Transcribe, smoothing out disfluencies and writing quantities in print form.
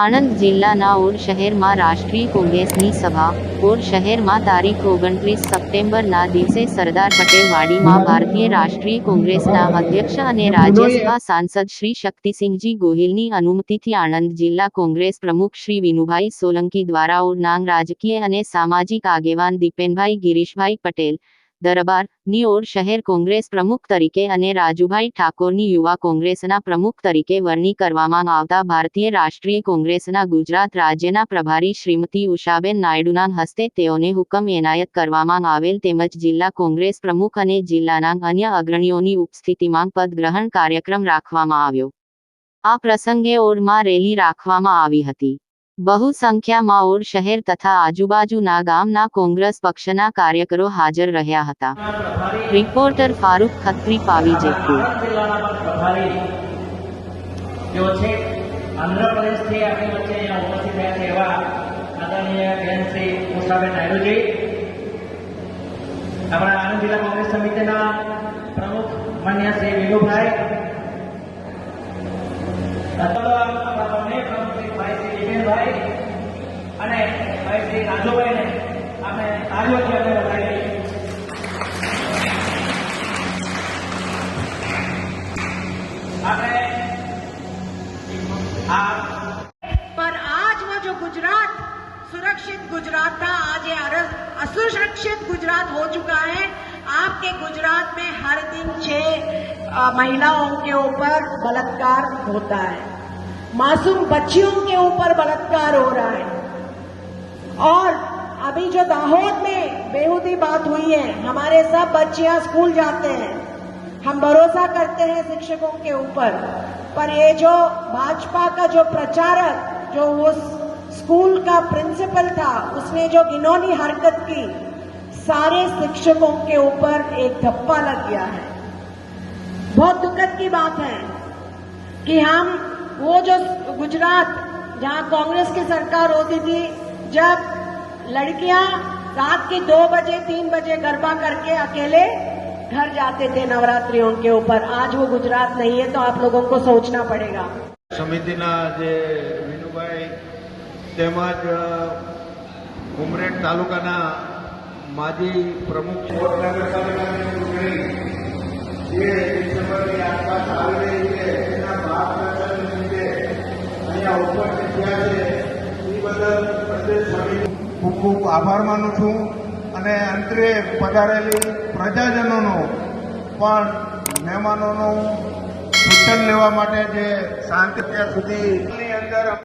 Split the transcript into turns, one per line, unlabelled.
આણંદ જિલ્લાના ઓડ શહેરમાં રાષ્ટ્રીય કોંગ્રેસની સભા. ઓડ શહેરમાં તારીખ 29 સપ્ટેમ્બરના દિવસે સરદાર પટેલ વાડીમાં ભારતીય રાષ્ટ્રીય કોંગ્રેસના અધ્યક્ષ અને રાજ્યસભા સાંસદ શ્રી શક્તિસિંહજી ગોહિલની અનુમતિથી આણંદ જિલ્લા કોંગ્રેસ પ્રમુખ શ્રી વિનુભાઈ સોલંકી દ્વારા ઓડના રાજકીય અને સામાજિક આગેવાન દીપેનભાઈ ગિરીશભાઈ પટેલ દરબારની ઓડ શહેર કોંગ્રેસ પ્રમુખ તરીકે અને રાજુભાઈ ઠાકોરની યુવા કોંગ્રેસના પ્રમુખ તરીકે વરણી કરવામાં આવતા ભારતીય રાષ્ટ્રીય કોંગ્રેસના ગુજરાત રાજ્યના પ્રભારી શ્રીમતી ઉષાબેન નાયડુના હસ્તે તેઓને હુકમ એનાયત કરવામાં આવેલ તેમજ જિલ્લા કોંગ્રેસ પ્રમુખ અને જિલ્લાના અન્ય અગ્રણીઓની ઉપસ્થિતિમાં પદગ્રહણ કાર્યક્રમ રાખવામાં આવ્યો. આ પ્રસંગે ઓડમાં રેલી રાખવામાં આવી હતી. બહુ સંખ્યામાં ઓડ શહેર તથા આજુબાજુના ગામના કોંગ્રેસ પક્ષના કાર્યકરો હાજર રહ્યા હતા. રિપોર્ટર ફારૂક ખત્રી, પાવી જેતપુર.
આંધ્રપ્રદેશથી આપણી વચ્ચે અહીંયા ઉપસ્થિત થયા છે એવા આદરણીય બેન શ્રી ઉષાબેન નાયડુજી, આપણા આણંદ જિલ્લા કોંગ્રેસ સમિતિના પ્રમુખ માન્ય શ્રી વિનુભાઈ, આપણા બંને પ્રમુખ શ્રી ભાઈ શ્રી દીપેનભાઈ અને ભાઈ શ્રી રાજુભાઈને આપણે તાળીઓથી આપણે વધાવી
पर आज वो जो गुजरात सुरक्षित गुजरात था, आज ये असुरक्षित गुजरात हो चुका है. आपके गुजरात में हर दिन 6 महिलाओं के ऊपर बलात्कार होता है, मासूम बच्चियों के ऊपर बलात्कार हो रहा है. और अभी जो दाहोद में बेहूदी बात हुई है, हमारे सब बच्चियां स्कूल जाते हैं, हम भरोसा करते हैं शिक्षकों के ऊपर, पर ये जो भाजपा का जो प्रचारक, जो उस स्कूल का प्रिंसिपल था, उसने जो घिनौनी हरकत की, सारे शिक्षकों के ऊपर एक धप्पा लग गया है. बहुत दुखद की बात है कि हम वो जो गुजरात जहां कांग्रेस की सरकार होती थी, जब लड़कियां रात के 2 बजे 3 बजे गरबा करके अकेले घर जाते थे नवरात्रियों के ऊपर, आज वो गुजरात नहीं है. तो आप लोगों को सोचना पड़ेगा.
समितिना जे विनुभाई તેમજ ઉમરેઠ તાલુકાના માજી પ્રમુખ નગરપાલિકાની ચૂંટણી જે ડિસેમ્બરની આસપાસ આવી રહી છે, એના માર્ગદર્શન લીધે અહીંયા ઉપસ્થિત થયા છે. એ બદલ પ્રદેશ સમિતિ ખૂબ ખૂબ આભાર માનું છું અને અંતરે પધારેલી પ્રજાજનોનો પણ મહેમાનોનું સૂચન લેવા માટે જે શાંતિ ત્યાં સુધી અંદર